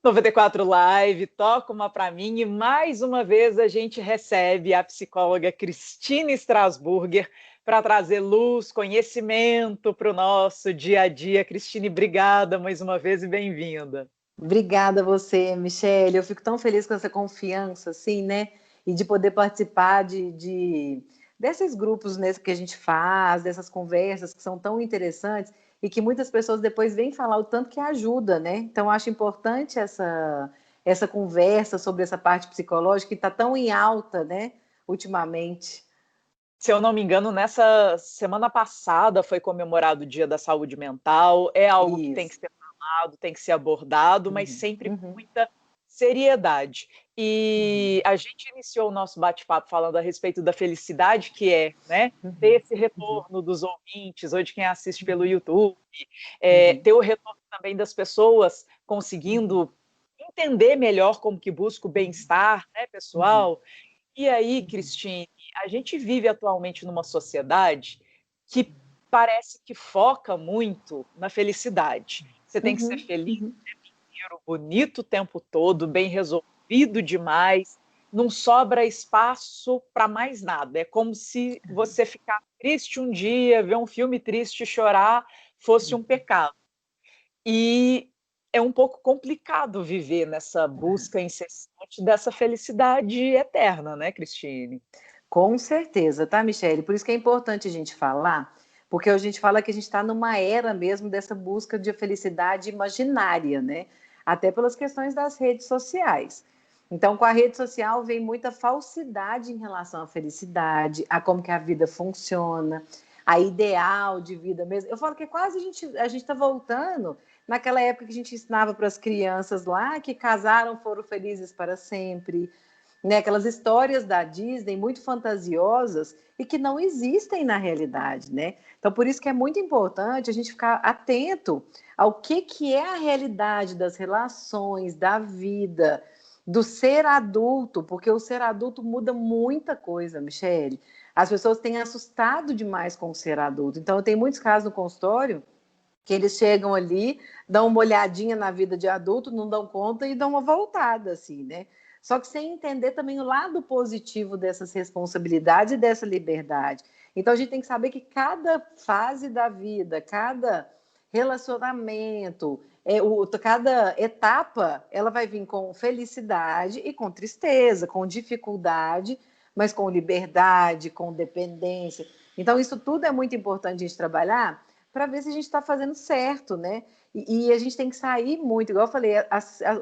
94 Live, toca uma para mim e mais uma vez a gente recebe a psicóloga Cristina Strasburger para trazer luz, conhecimento para o nosso dia a dia. Cristine, obrigada mais uma vez e bem-vinda. Obrigada a você, Michele. Eu fico tão feliz com essa confiança, assim, né? E de poder participar desses grupos, né, que a gente faz, dessas conversas que são tão interessantes e que muitas pessoas depois vêm falar o tanto que ajuda, né? Então, eu acho importante essa conversa sobre essa parte psicológica que está tão em alta, né, ultimamente. Se eu não me engano, nessa semana passada foi comemorado o Dia da Saúde Mental. É algo que tem que Isso. ser falado, tem que ser abordado, mas sempre com muita seriedade. E a gente iniciou o nosso bate-papo falando a respeito da felicidade que é, né, ter esse retorno dos ouvintes, ou de quem assiste pelo YouTube, ter o retorno também das pessoas conseguindo entender melhor como que busca o bem-estar, né, pessoal. E aí, Cristine, a gente vive atualmente numa sociedade que parece que foca muito na felicidade. Você tem que ser feliz o tempo inteiro, bonito o tempo todo, bem resolvido demais, não sobra espaço para mais nada. É como se você ficar triste um dia, ver um filme triste e chorar fosse um pecado. E é um pouco complicado viver nessa busca incessante dessa felicidade eterna, né, Cristine? Com certeza, tá, Michele? Por isso que é importante a gente falar, porque a gente fala que a gente está numa era mesmo dessa busca de felicidade imaginária, né? Até pelas questões das redes sociais. Então, com a rede social vem muita falsidade em relação à felicidade, a como que a vida funciona, a ideal de vida mesmo. Eu falo que quase a gente está voltando naquela época que a gente ensinava para as crianças lá que casaram, foram felizes para sempre, né? Aquelas histórias da Disney muito fantasiosas e que não existem na realidade, né? Então, por isso que é muito importante a gente ficar atento ao que é a realidade das relações, da vida, do ser adulto, porque o ser adulto muda muita coisa, Michele. As pessoas têm assustado demais com o ser adulto. Então, eu tenho muitos casos no consultório que eles chegam ali, dão uma olhadinha na vida de adulto, não dão conta e dão uma voltada, assim, né? Só que sem entender também o lado positivo dessas responsabilidades e dessa liberdade. Então a gente tem que saber que cada fase da vida, cada relacionamento, cada etapa, ela vai vir com felicidade e com tristeza, com dificuldade, mas com liberdade, com dependência. Então isso tudo é muito importante a gente trabalhar para ver se a gente está fazendo certo, né? E a gente tem que sair muito, igual eu falei,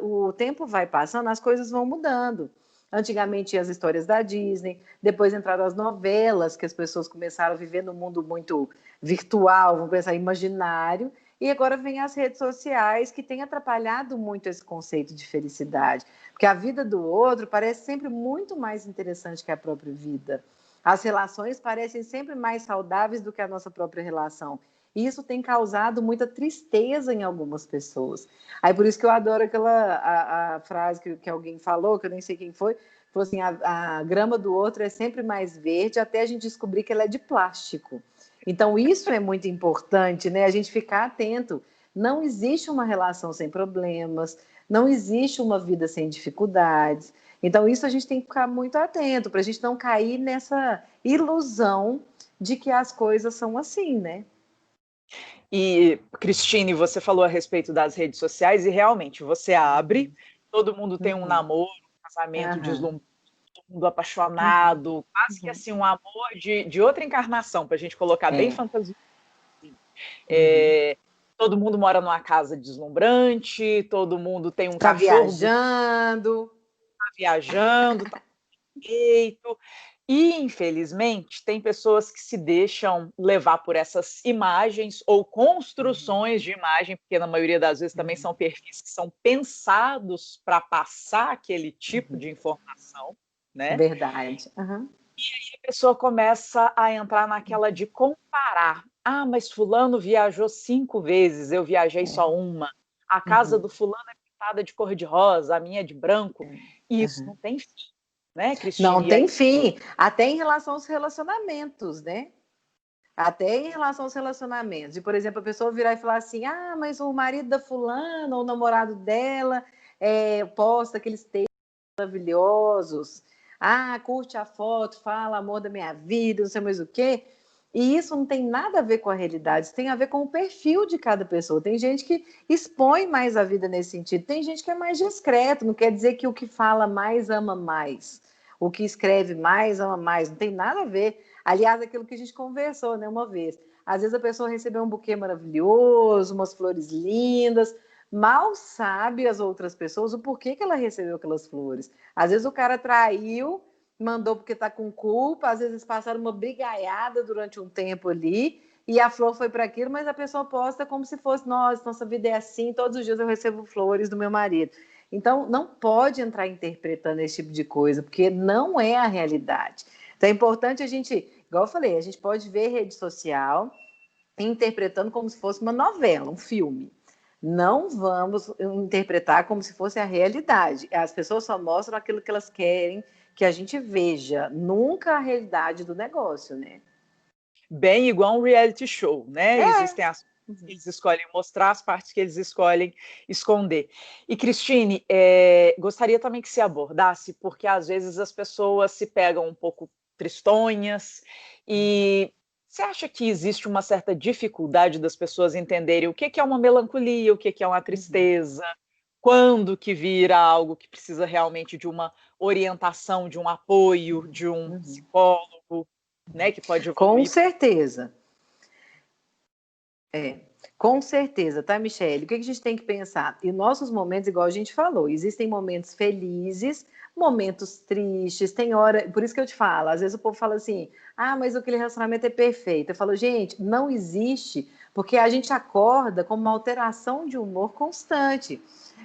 o tempo vai passando, as coisas vão mudando. Antigamente as histórias da Disney, depois entraram as novelas, que as pessoas começaram a viver num mundo muito virtual, vamos pensar, imaginário, e agora vem as redes sociais que têm atrapalhado muito esse conceito de felicidade, porque a vida do outro parece sempre muito mais interessante que a própria vida. As relações parecem sempre mais saudáveis do que a nossa própria relação. E isso tem causado muita tristeza em algumas pessoas. Aí por isso que eu adoro a frase que alguém falou, que eu nem sei quem foi, falou assim, a grama do outro é sempre mais verde até a gente descobrir que ela é de plástico. Então isso é muito importante, né? A gente ficar atento. Não existe uma relação sem problemas, não existe uma vida sem dificuldades. Então isso a gente tem que ficar muito atento para a gente não cair nessa ilusão de que as coisas são assim, né? E, Cristine, você falou a respeito das redes sociais e realmente você abre, todo mundo tem um namoro, um casamento deslumbrante, todo mundo apaixonado, quase que assim um amor de outra encarnação, para a gente colocar bem fantasioso. Todo mundo mora numa casa deslumbrante, todo mundo tem um Tá cachorro viajando. tá viajando, tá feito. E, infelizmente, tem pessoas que se deixam levar por essas imagens ou construções de imagem, porque na maioria das vezes também são perfis que são pensados para passar aquele tipo de informação, né? Verdade. Uhum. E a pessoa começa a entrar naquela de comparar. Ah, mas fulano viajou 5 vezes, eu viajei só uma. A casa do fulano é pintada de cor de rosa, a minha é de branco. E isso não tem fim, né, Não Cristine? E tem aí fim. Até em relação aos relacionamentos, né? Até em relação aos relacionamentos. De, por exemplo, a pessoa virar e falar assim: ah, mas o marido da fulana, ou o namorado dela, posta aqueles textos maravilhosos, curte a foto, fala amor da minha vida, não sei mais o quê. E isso não tem nada a ver com a realidade, isso tem a ver com o perfil de cada pessoa. Tem gente que expõe mais a vida nesse sentido, tem gente que é mais discreto, não quer dizer que o que fala mais ama mais, o que escreve mais ama mais, não tem nada a ver. Aliás, aquilo que a gente conversou, né, uma vez. Às vezes a pessoa recebeu um buquê maravilhoso, umas flores lindas, mal sabe as outras pessoas o porquê que ela recebeu aquelas flores. Às vezes o cara traiu, mandou porque está com culpa, às vezes passaram uma brigaiada durante um tempo ali, e a flor foi para aquilo, mas a pessoa posta como se fosse, nossa vida é assim, todos os dias eu recebo flores do meu marido. Então, não pode entrar interpretando esse tipo de coisa, porque não é a realidade. Então, é importante a gente, igual eu falei, a gente pode ver rede social interpretando como se fosse uma novela, um filme. Não vamos interpretar como se fosse a realidade. As pessoas só mostram aquilo que elas querem que a gente veja, nunca a realidade do negócio, né? Bem igual um reality show, né? Existem as que eles escolhem mostrar, as partes que eles escolhem esconder. E, Cristine, gostaria também que se abordasse, porque às vezes as pessoas se pegam um pouco tristonhas, e você acha que existe uma certa dificuldade das pessoas entenderem o que é uma melancolia, o que é uma tristeza, quando que vira algo que precisa realmente de uma orientação, de um apoio, de um psicólogo, né, que pode Com evoluir? certeza. Com certeza, tá, Michele? O que a gente tem que pensar? Em nossos momentos, igual a gente falou, existem momentos felizes, momentos tristes, tem hora. Por isso que eu te falo, às vezes o povo fala assim: mas aquele relacionamento é perfeito. Eu falo, gente, não existe, porque a gente acorda com uma alteração de humor constante.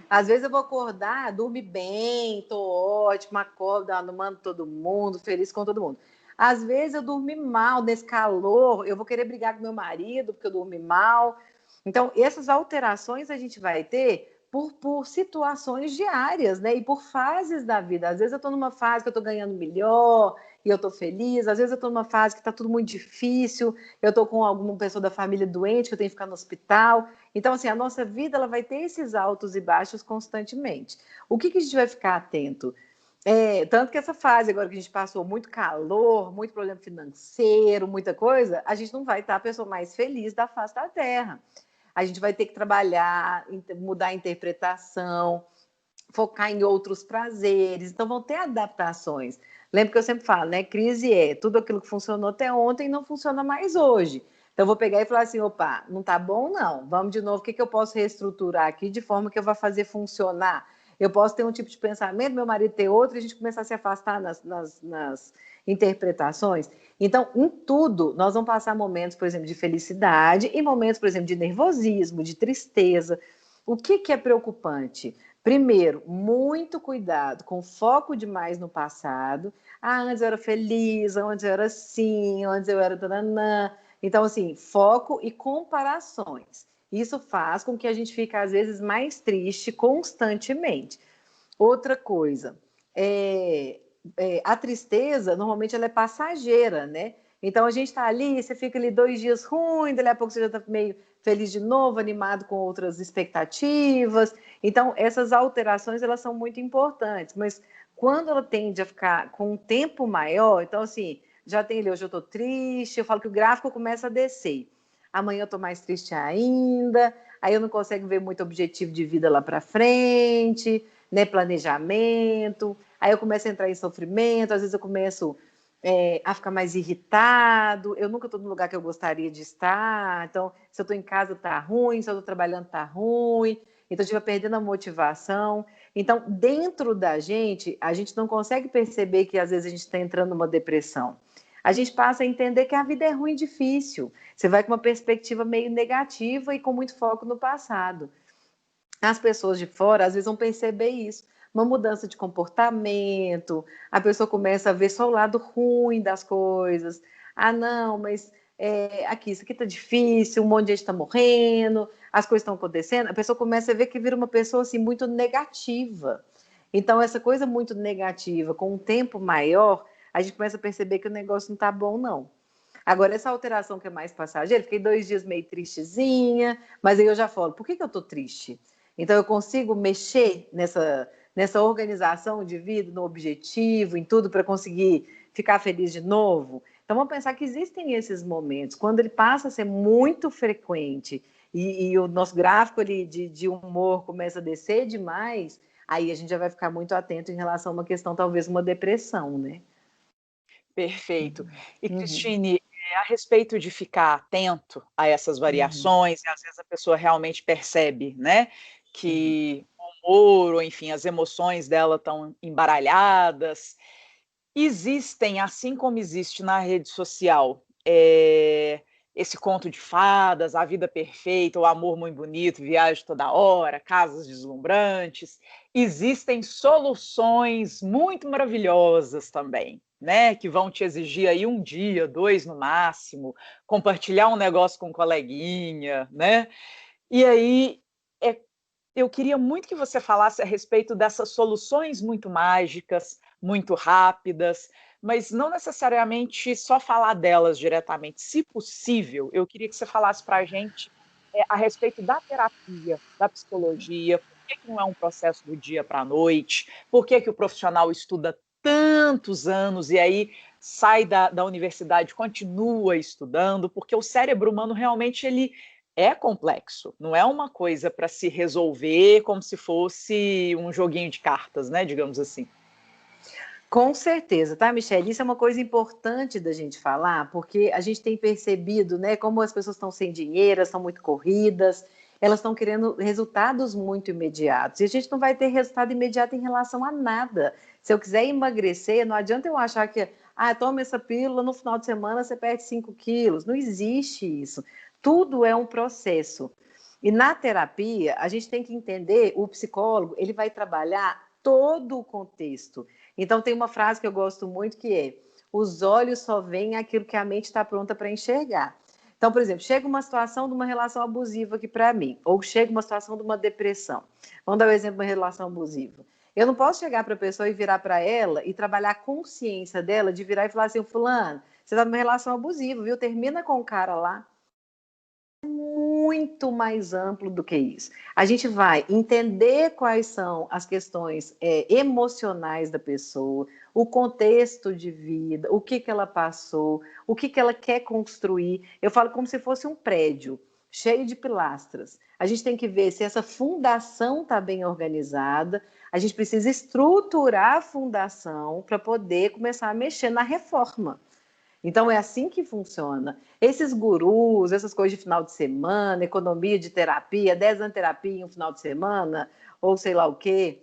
Às vezes eu vou acordar, dormir bem, tô ótima, acordo, mando todo mundo, feliz com todo mundo. Às vezes eu dormi mal nesse calor, eu vou querer brigar com meu marido porque eu dormi mal. Então, essas alterações a gente vai ter por situações diárias, né? E por fases da vida. Às vezes eu estou numa fase que eu estou ganhando melhor e eu estou feliz. Às vezes eu estou numa fase que está tudo muito difícil. Eu estou com alguma pessoa da família doente que eu tenho que ficar no hospital. Então, assim, a nossa vida ela vai ter esses altos e baixos constantemente. O que a gente vai ficar atento? Tanto que essa fase agora que a gente passou muito calor, muito problema financeiro, muita coisa, a gente não vai estar a pessoa mais feliz da face da Terra. A gente vai ter que trabalhar, mudar a interpretação, focar em outros prazeres. Então, vão ter adaptações. Lembra que eu sempre falo, né? Crise é tudo aquilo que funcionou até ontem não funciona mais hoje. Então, eu vou pegar e falar assim, opa, não tá bom, não. Vamos de novo, o que eu posso reestruturar aqui de forma que eu vá fazer funcionar? Eu posso ter um tipo de pensamento, meu marido ter outro, e a gente começar a se afastar nas interpretações. Então, em tudo, nós vamos passar momentos, por exemplo, de felicidade e momentos, por exemplo, de nervosismo, de tristeza. O que é preocupante? Primeiro, muito cuidado com foco demais no passado. Antes eu era feliz, antes eu era assim, antes eu era tananã. Então, assim, foco e comparações. Isso faz com que a gente fique, às vezes, mais triste constantemente. Outra coisa, a tristeza, normalmente, ela é passageira, né? Então, a gente está ali, você fica ali 2 dias ruim, dali a pouco você já está meio feliz de novo, animado com outras expectativas. Então, essas alterações, elas são muito importantes, mas quando ela tende a ficar com um tempo maior, então, assim, já tem ali, hoje eu estou triste, eu falo que o gráfico começa a descer. Amanhã eu estou mais triste ainda, aí eu não consigo ver muito objetivo de vida lá para frente, né, planejamento, aí eu começo a entrar em sofrimento, às vezes eu começo a ficar mais irritado, eu nunca estou no lugar que eu gostaria de estar, então se eu estou em casa está ruim, se eu estou trabalhando está ruim, então eu estive perdendo a motivação. Então, dentro da gente, a gente não consegue perceber que às vezes a gente está entrando numa depressão. A gente passa a entender que a vida é ruim e difícil. Você vai com uma perspectiva meio negativa e com muito foco no passado. As pessoas de fora, às vezes, vão perceber isso. Uma mudança de comportamento, a pessoa começa a ver só o lado ruim das coisas. Não, mas aqui, isso aqui está difícil, um monte de gente está morrendo, as coisas estão acontecendo. A pessoa começa a ver que vira uma pessoa assim, muito negativa. Então, essa coisa muito negativa, com um tempo maior, a gente começa a perceber que o negócio não está bom, não. Agora, essa alteração que é mais passageira, fiquei 2 dias meio tristezinha, mas aí eu já falo, por que eu estou triste? Então, eu consigo mexer nessa organização de vida, no objetivo, em tudo, para conseguir ficar feliz de novo. Então, vamos pensar que existem esses momentos. Quando ele passa a ser muito frequente e o nosso gráfico ali de humor começa a descer demais, aí a gente já vai ficar muito atento em relação a uma questão, talvez uma depressão, né? Perfeito. E, Uhum, Cristine, a respeito de ficar atento a essas uhum, variações, e às vezes a pessoa realmente percebe, né, uhum. que o humor, ou enfim, as emoções dela estão embaralhadas. Existem, assim como existe na rede social, esse conto de fadas, a vida perfeita, o amor muito bonito, viagem toda hora, casas deslumbrantes, existem soluções muito maravilhosas também, né, que vão te exigir aí 1 dia, 2 no máximo, compartilhar um negócio com um coleguinha, né. E aí, eh, eu queria muito que você falasse a respeito dessas soluções muito mágicas, muito rápidas, mas não necessariamente só falar delas diretamente. Se possível, eu queria que você falasse para a gente a respeito da terapia, da psicologia, por que, que não é um processo do dia para a noite, por que, que o profissional estuda tantos anos e aí sai da universidade, continua estudando, porque o cérebro humano realmente ele é complexo, não é uma coisa para se resolver como se fosse um joguinho de cartas, né, digamos assim. Com certeza, tá, Michele? Isso é uma coisa importante da gente falar, porque a gente tem percebido, né, como as pessoas estão sem dinheiro, estão muito corridas, elas estão querendo resultados muito imediatos. E a gente não vai ter resultado imediato em relação a nada. Se eu quiser emagrecer, não adianta eu achar que, toma essa pílula, no final de semana você perde 5 quilos. Não existe isso. Tudo é um processo. E na terapia, a gente tem que entender, o psicólogo, ele vai trabalhar todo o contexto. Então, tem uma frase que eu gosto muito que é: os olhos só veem aquilo que a mente está pronta para enxergar. Então, por exemplo, chega uma situação de uma relação abusiva aqui para mim, ou chega uma situação de uma depressão. Vamos dar o exemplo de uma relação abusiva. Eu não posso chegar para a pessoa e virar para ela e trabalhar a consciência dela de virar e falar assim: fulano, você está numa relação abusiva, viu? Termina com o cara lá. Muito mais amplo do que isso. A gente vai entender quais são as questões emocionais da pessoa, o contexto de vida, o que ela passou, o que ela quer construir. Eu falo como se fosse um prédio cheio de pilastras. A gente tem que ver se essa fundação está bem organizada. A gente precisa estruturar a fundação para poder começar a mexer na reforma. Então, é assim que funciona. Esses gurus, essas coisas de final de semana, economia de terapia, 10 anos de terapia em um final de semana, ou sei lá o quê,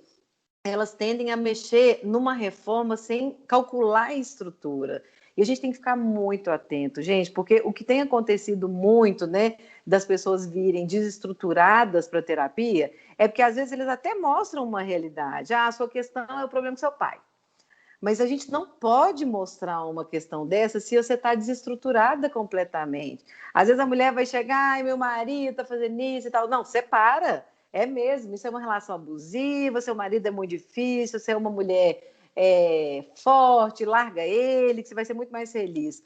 elas tendem a mexer numa reforma sem calcular a estrutura. E a gente tem que ficar muito atento, gente, porque o que tem acontecido muito, né, das pessoas virem desestruturadas para a terapia, é porque às vezes eles até mostram uma realidade. A sua questão é o problema do seu pai. Mas a gente não pode mostrar uma questão dessa se você está desestruturada completamente. Às vezes a mulher vai chegar, ai, meu marido está fazendo isso e tal. Não, separa. É mesmo, isso é uma relação abusiva, seu marido é muito difícil, você é uma mulher forte, larga ele, que você vai ser muito mais feliz.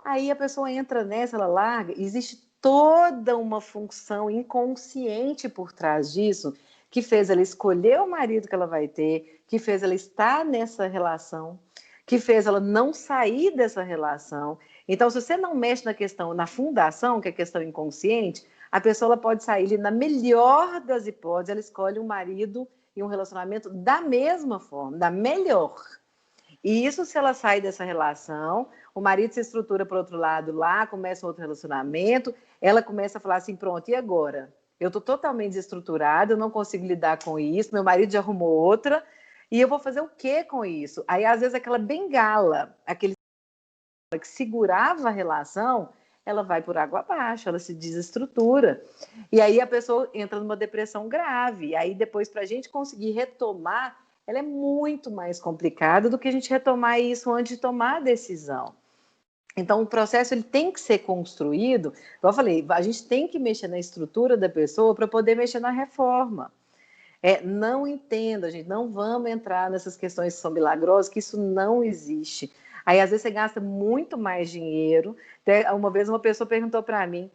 Aí a pessoa entra nessa, ela larga, existe toda uma função inconsciente por trás disso, que fez ela escolher o marido que ela vai ter, que fez ela estar nessa relação, que fez ela não sair dessa relação. Então, se você não mexe na questão, na fundação, que é a questão inconsciente, a pessoa ela pode sair, na melhor das hipóteses, ela escolhe um marido e um relacionamento da mesma forma, da melhor. E isso se ela sai dessa relação, o marido se estrutura para outro lado lá, começa um outro relacionamento, ela começa a falar assim, pronto, e agora? Eu estou totalmente desestruturada, eu não consigo lidar com isso, meu marido já arrumou outra, e eu vou fazer o que com isso? Aí, às vezes, aquela bengala, aquele que segurava a relação, ela vai por água abaixo, ela se desestrutura. E aí a pessoa entra numa depressão grave. E aí depois, para a gente conseguir retomar, ela é muito mais complicada do que a gente retomar isso antes de tomar a decisão. Então, o processo ele tem que ser construído. Como eu falei, a gente tem que mexer na estrutura da pessoa para poder mexer na reforma. Não entenda, gente, não vamos entrar nessas questões que são milagrosas, que isso não existe. Aí, às vezes, você gasta muito mais dinheiro. Até uma vez uma pessoa perguntou para mim,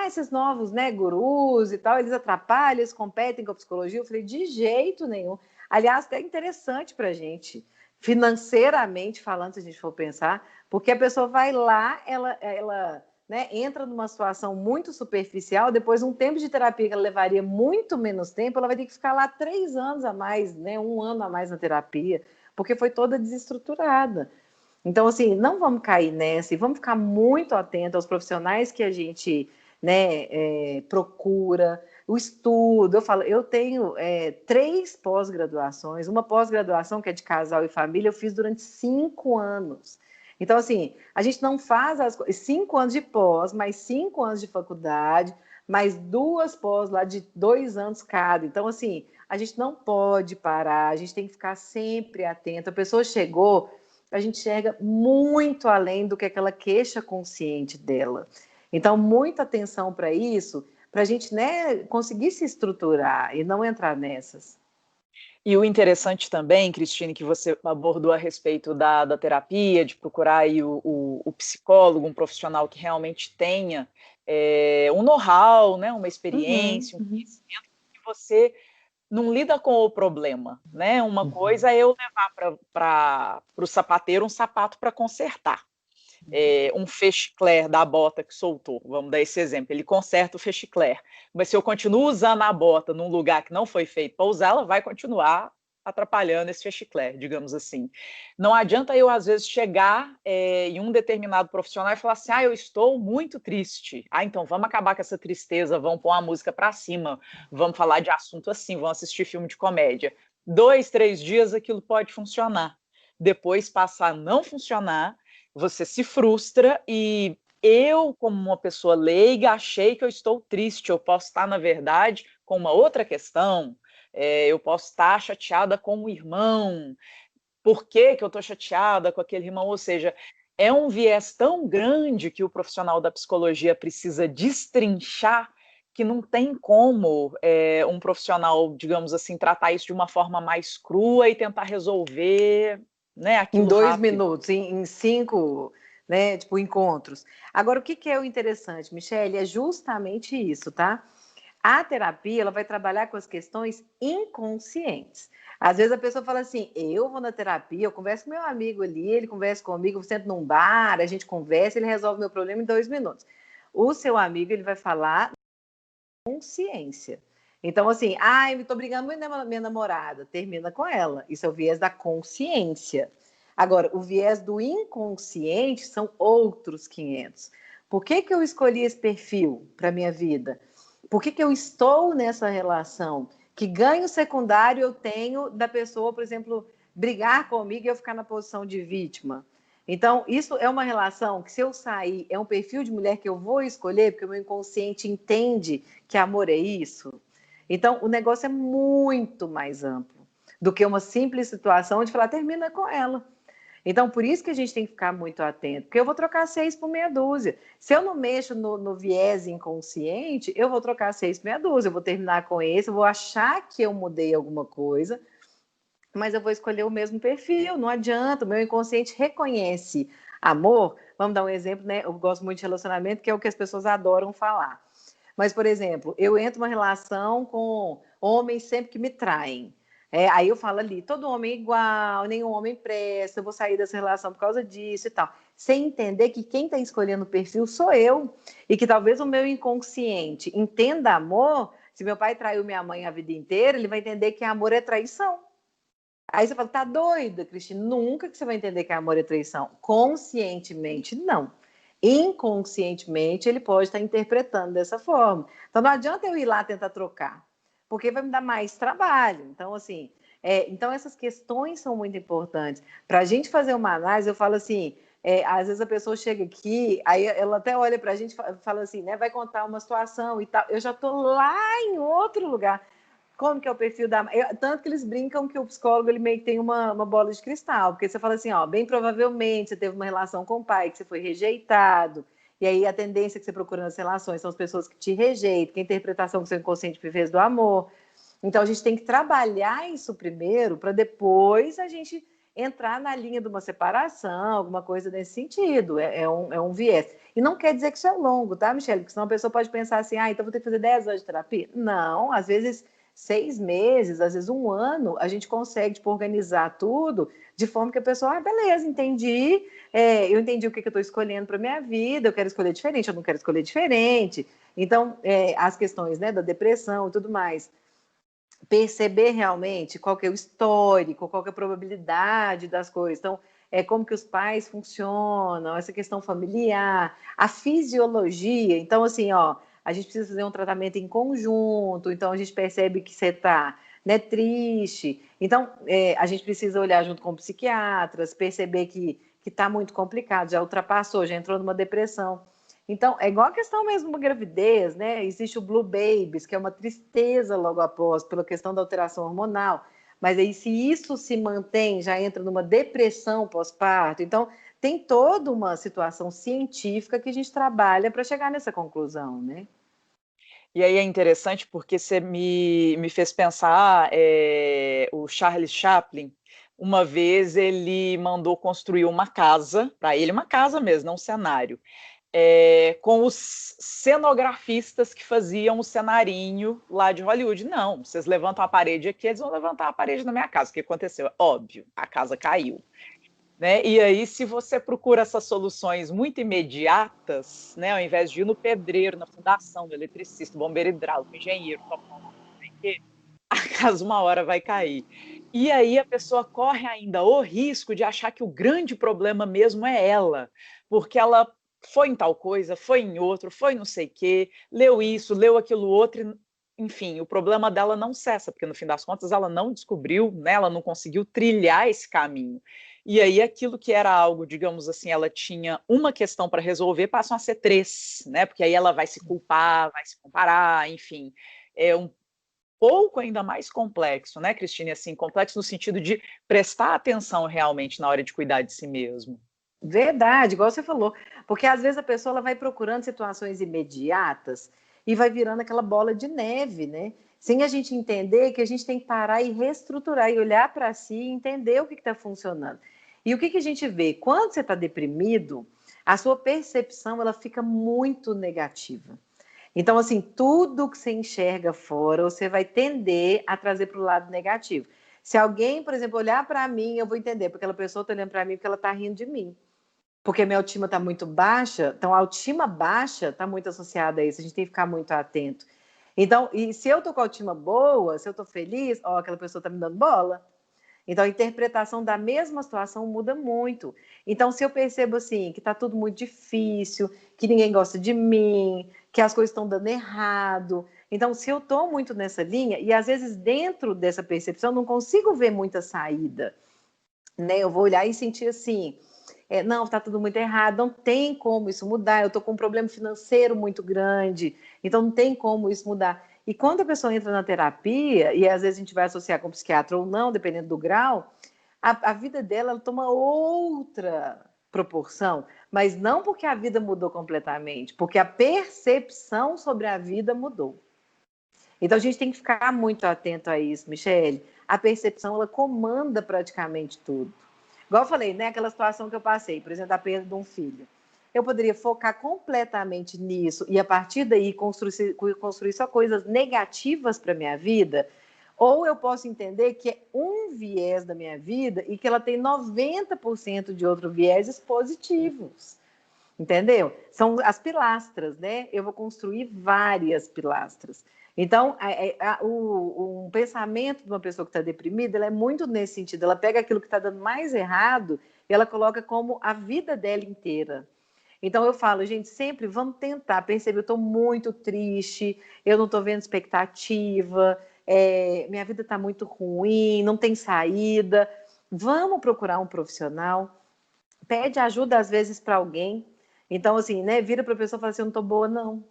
esses novos, né, gurus e tal, eles atrapalham, eles competem com a psicologia. Eu falei, de jeito nenhum. Aliás, até interessante para a gente, financeiramente falando, se a gente for pensar, porque a pessoa vai lá, ela né, entra numa situação muito superficial, depois um tempo de terapia que ela levaria muito menos tempo, ela vai ter que ficar lá 3 anos a mais, né, 1 ano a mais na terapia, porque foi toda desestruturada. Então, assim, não vamos cair nessa e vamos ficar muito atentos aos profissionais que a gente, né, procura, o estudo. Eu falo, eu tenho 3 pós-graduações, uma pós-graduação que é de casal e família, eu fiz durante 5 anos. Então, assim, a gente não faz 5 anos de pós, mais 5 anos de faculdade, mais 2 pós lá de 2 anos cada. Então, assim, a gente não pode parar, a gente tem que ficar sempre atento. A pessoa chegou, a gente enxerga muito além do que aquela queixa consciente dela. Então, muita atenção para isso, para a gente, né, conseguir se estruturar e não entrar nessas. E o interessante também, Cristine, que você abordou a respeito da terapia, de procurar aí o psicólogo, um profissional que realmente tenha um know-how, né, uma experiência, um conhecimento, que você não lida com o problema, né? Uma coisa é eu levar para o sapateiro um sapato para consertar. Um fechicler da bota que soltou, vamos dar esse exemplo, ele conserta o fechicler, mas se eu continuo usando a bota num lugar que não foi feito para usar, ela vai continuar atrapalhando esse fechicler, digamos assim. Não adianta eu, às vezes, chegar em um determinado profissional e falar assim, eu estou muito triste. Então vamos acabar com essa tristeza, vamos pôr uma música para cima, vamos falar de assunto assim, vamos assistir filme de comédia. 2, 3 dias aquilo pode funcionar. Depois passa a não funcionar, você se frustra e eu, como uma pessoa leiga, achei que eu estou triste. Eu posso estar, na verdade, com uma outra questão. Eu posso estar chateada com um irmão. Por que que eu estou chateada com aquele irmão? Ou seja, é um viés tão grande que o profissional da psicologia precisa destrinchar que não tem como um profissional, digamos assim, tratar isso de uma forma mais crua e tentar resolver, né, Em aquilo 2 rápido. minutos, em 5, né, tipo, encontros. Agora, o que é o interessante, Michele? É justamente isso, tá? A terapia, ela vai trabalhar com as questões inconscientes. Às vezes a pessoa fala assim, eu vou na terapia, eu converso com meu amigo ali, ele conversa comigo, eu sento num bar, a gente conversa, ele resolve meu problema em 2 minutos. O seu amigo, ele vai falar consciência. Então, assim, eu estou brigando muito com minha namorada, termina com ela. Isso é o viés da consciência. Agora, o viés do inconsciente são outros 500. Por que eu escolhi esse perfil para minha vida? Por que eu estou nessa relação? Que ganho secundário eu tenho da pessoa, por exemplo, brigar comigo e eu ficar na posição de vítima? Então, isso é uma relação que, se eu sair, é um perfil de mulher que eu vou escolher, porque o meu inconsciente entende que amor é isso. Então, o negócio é muito mais amplo do que uma simples situação de falar, termina com ela. Então, por isso que a gente tem que ficar muito atento, porque eu vou trocar 6 por meia dúzia. Se eu não mexo no viés inconsciente, eu vou trocar 6 por meia dúzia, eu vou terminar com esse, eu vou achar que eu mudei alguma coisa, mas eu vou escolher o mesmo perfil, não adianta, o meu inconsciente reconhece amor. Vamos dar um exemplo, né? Eu gosto muito de relacionamento, que é o que as pessoas adoram falar. Mas, por exemplo, eu entro numa relação com homens sempre que me traem. Aí eu falo ali, todo homem é igual, nenhum homem presta, eu vou sair dessa relação por causa disso e tal. Sem entender que quem está escolhendo o perfil sou eu. E que talvez o meu inconsciente entenda amor. Se meu pai traiu minha mãe a vida inteira, ele vai entender que amor é traição. Aí você fala, tá doida, Cristina? Nunca que você vai entender que amor é traição. Conscientemente, não. Inconscientemente, ele pode estar interpretando dessa forma. Então, não adianta eu ir lá tentar trocar, porque vai me dar mais trabalho. Então, assim, então essas questões são muito importantes. Para a gente fazer uma análise, eu falo assim, às vezes a pessoa chega aqui, aí ela até olha para a gente e fala assim, né, vai contar uma situação e tal. Eu já estou lá em outro lugar. Como que é o perfil da... Tanto que eles brincam que o psicólogo ele meio que tem uma bola de cristal, porque você fala assim, bem provavelmente você teve uma relação com o pai, que você foi rejeitado, e aí a tendência que você procura nas relações são as pessoas que te rejeitam, que a interpretação que o seu inconsciente fez do amor. Então a gente tem que trabalhar isso primeiro, para depois a gente entrar na linha de uma separação, alguma coisa nesse sentido, é um viés. E não quer dizer que isso é longo, tá, Michele? Porque senão a pessoa pode pensar assim, então vou ter que fazer 10 anos de terapia. Não, às vezes 6 meses, às vezes 1 ano, a gente consegue tipo, organizar tudo de forma que a pessoa, beleza, entendi, eu entendi o que eu estou escolhendo para minha vida, eu quero escolher diferente, eu não quero escolher diferente. Então, as questões, né, da depressão e tudo mais, perceber realmente qual que é o histórico, qual que é a probabilidade das coisas. Então, como que os pais funcionam, essa questão familiar, a fisiologia. Então, assim, a gente precisa fazer um tratamento em conjunto, então a gente percebe que você está, né, triste. Então, a gente precisa olhar junto com psiquiatras, perceber que está muito complicado, já ultrapassou, já entrou numa depressão. Então, é igual a questão mesmo da gravidez, né? Existe o Blue Babies, que é uma tristeza logo após, pela questão da alteração hormonal. Mas aí, se isso se mantém, já entra numa depressão pós-parto. Então, tem toda uma situação científica que a gente trabalha para chegar nessa conclusão, né? E aí é interessante porque você me fez pensar, o Charles Chaplin, uma vez ele mandou construir uma casa, para ele uma casa mesmo, não um cenário, com os cenografistas que faziam o cenarinho lá de Hollywood. Não, vocês levantam a parede aqui, eles vão levantar a parede na minha casa. O que aconteceu? Óbvio, a casa caiu. Né? E aí, se você procura essas soluções muito imediatas, né, ao invés de ir no pedreiro, na fundação, do eletricista, bombeiro hidráulico, engenheiro, topógrafo, a casa uma hora vai cair. E aí a pessoa corre ainda o risco de achar que o grande problema mesmo é ela, porque ela foi em tal coisa, foi em outro, foi não sei o quê, leu isso, leu aquilo outro, enfim, o problema dela não cessa, porque no fim das contas ela não descobriu, né, ela não conseguiu trilhar esse caminho. E aí aquilo que era algo, digamos assim, ela tinha uma questão para resolver, passam a ser 3, né? Porque aí ela vai se culpar, vai se comparar, enfim. É um pouco ainda mais complexo, né, Cristine? Assim, complexo no sentido de prestar atenção realmente na hora de cuidar de si mesmo. Verdade, igual você falou. Porque às vezes a pessoa ela vai procurando situações imediatas e vai virando aquela bola de neve, né? Sem a gente entender que a gente tem que parar e reestruturar e olhar para si e entender o que está funcionando. E o que a gente vê? Quando você está deprimido, a sua percepção ela fica muito negativa. Então, assim, tudo que você enxerga fora, você vai tender a trazer para o lado negativo. Se alguém, por exemplo, olhar para mim, eu vou entender, porque aquela pessoa está olhando para mim porque ela está rindo de mim. Porque minha autoestima está muito baixa, então a autoestima baixa está muito associada a isso, a gente tem que ficar muito atento. Então, e se eu estou com a autoestima boa, se eu estou feliz, aquela pessoa está me dando bola. Então, a interpretação da mesma situação muda muito. Então, se eu percebo assim, que está tudo muito difícil, que ninguém gosta de mim, que as coisas estão dando errado. Então, se eu estou muito nessa linha, e às vezes dentro dessa percepção não consigo ver muita saída, né? Eu vou olhar e sentir assim, não, está tudo muito errado, não tem como isso mudar, eu estou com um problema financeiro muito grande, então não tem como isso mudar. E quando a pessoa entra na terapia, e às vezes a gente vai associar com o psiquiatra ou não, dependendo do grau, a vida dela ela toma outra proporção, mas não porque a vida mudou completamente, porque a percepção sobre a vida mudou. Então a gente tem que ficar muito atento a isso, Michele. A percepção ela comanda praticamente tudo. Igual eu falei, né? Aquela situação que eu passei, por exemplo, a perda de um filho. Eu poderia focar completamente nisso e a partir daí construir só coisas negativas para minha vida, ou eu posso entender que é um viés da minha vida e que ela tem 90% de outros vieses positivos. Entendeu? São as pilastras, né? Eu vou construir várias pilastras. Então, um pensamento de uma pessoa que está deprimida, ela é muito nesse sentido. Ela pega aquilo que está dando mais errado e ela coloca como a vida dela inteira. Então, eu falo, gente, sempre vamos tentar perceber. Eu estou muito triste, eu não estou vendo expectativa, minha vida está muito ruim, não tem saída. Vamos procurar um profissional. Pede ajuda, às vezes, para alguém. Então, assim, né? Vira para a pessoa e fala assim: eu não estou boa, não.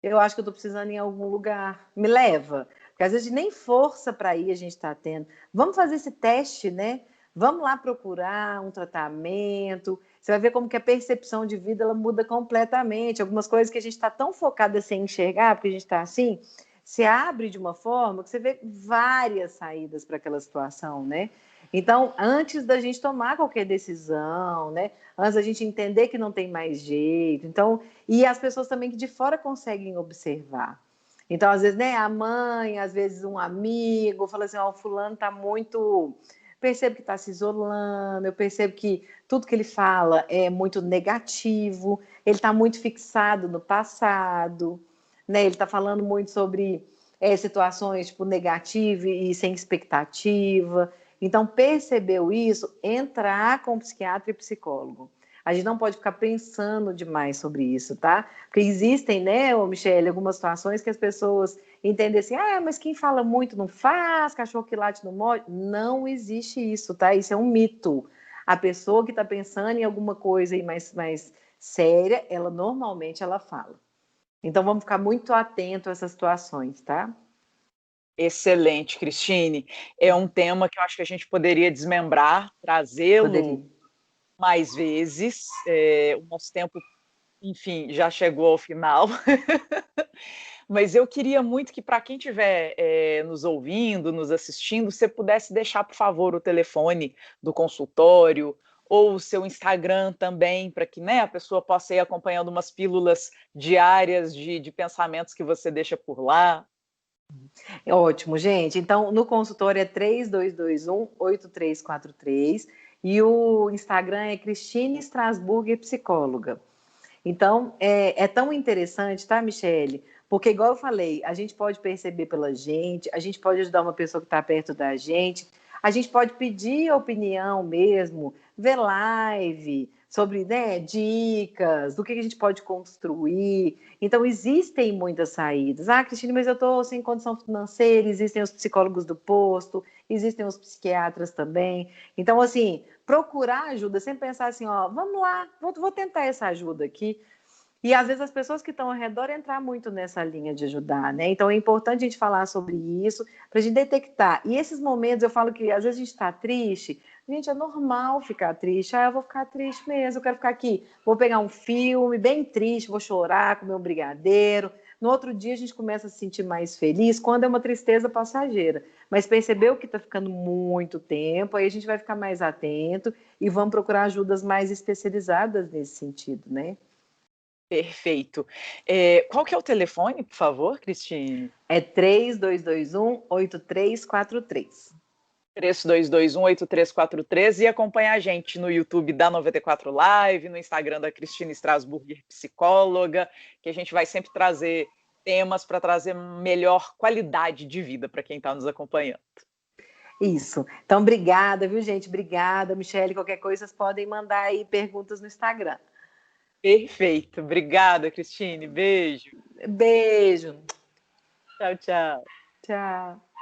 Eu acho que eu estou precisando ir em algum lugar. Me leva. Porque às vezes nem força para ir a gente está tendo. Vamos fazer esse teste, né? Vamos lá procurar um tratamento. Você vai ver como que a percepção de vida ela muda completamente. Algumas coisas que a gente está tão focada sem enxergar, porque a gente está assim, se abre de uma forma que você vê várias saídas para aquela situação, né? Então, antes da gente tomar qualquer decisão, né? Antes da gente entender que não tem mais jeito. Então, e as pessoas também que de fora conseguem observar. Então, às vezes, né, a mãe, às vezes um amigo, fala assim, ó, o fulano tá muito... Percebo que está se isolando, eu percebo que tudo que ele fala é muito negativo, ele está muito fixado no passado, né? Ele está falando muito sobre situações tipo negativas e sem expectativa. Então, percebeu isso, entrar com psiquiatra e psicólogo. A gente não pode ficar pensando demais sobre isso, tá? Porque existem, né, Michele, algumas situações que as pessoas entendem assim, ah, mas quem fala muito não faz, cachorro que late não morde. Não existe isso, tá? Isso é um mito. A pessoa que está pensando em alguma coisa aí mais séria, ela normalmente ela fala. Então, vamos ficar muito atento a essas situações, tá? Excelente, Cristine. É um tema que eu acho que a gente poderia desmembrar, trazê-lo mais vezes. O nosso tempo, enfim, já chegou ao final. Mas eu queria muito que, para quem estiver nos ouvindo, nos assistindo, você pudesse deixar, por favor, o telefone do consultório ou o seu Instagram também, para que, né, a pessoa possa ir acompanhando umas pílulas diárias de pensamentos que você deixa por lá. Ótimo, gente. Então, no consultório é 3221-8343 e o Instagram é Cristine Strasburger Psicóloga. Então, é tão interessante, tá, Michele? Porque, igual eu falei, a gente pode perceber pela gente, a gente pode ajudar uma pessoa que está perto da gente, a gente pode pedir opinião mesmo, ver live sobre, né, dicas, do que a gente pode construir. Então, existem muitas saídas. Ah, Cristine, mas eu estou sem condição financeira, existem os psicólogos do posto, existem os psiquiatras também. Então, assim, procurar ajuda, sempre pensar assim, ó, vamos lá, vou tentar essa ajuda aqui. E às vezes as pessoas que estão ao redor entrar muito nessa linha de ajudar, né? Então é importante a gente falar sobre isso, para a gente detectar. E esses momentos, eu falo que às vezes a gente está triste, gente, é normal ficar triste. Ah, eu vou ficar triste mesmo, eu quero ficar aqui. Vou pegar um filme bem triste, vou chorar, comer um brigadeiro. No outro dia a gente começa a se sentir mais feliz quando é uma tristeza passageira. Mas percebeu que está ficando muito tempo, aí a gente vai ficar mais atento e vamos procurar ajudas mais especializadas nesse sentido, né? Perfeito. Qual que é o telefone, por favor, Cristine? É 3221-8343. 3221-8343 e acompanhar a gente no YouTube da 94 Live, no Instagram da Cristine Strasburger Psicóloga, que a gente vai sempre trazer temas para trazer melhor qualidade de vida para quem está nos acompanhando. Isso. Então, obrigada, viu, gente? Obrigada, Michele. Qualquer coisa, vocês podem mandar aí perguntas no Instagram. Perfeito. Obrigada, Cristine. Beijo. Beijo. Tchau, tchau. Tchau.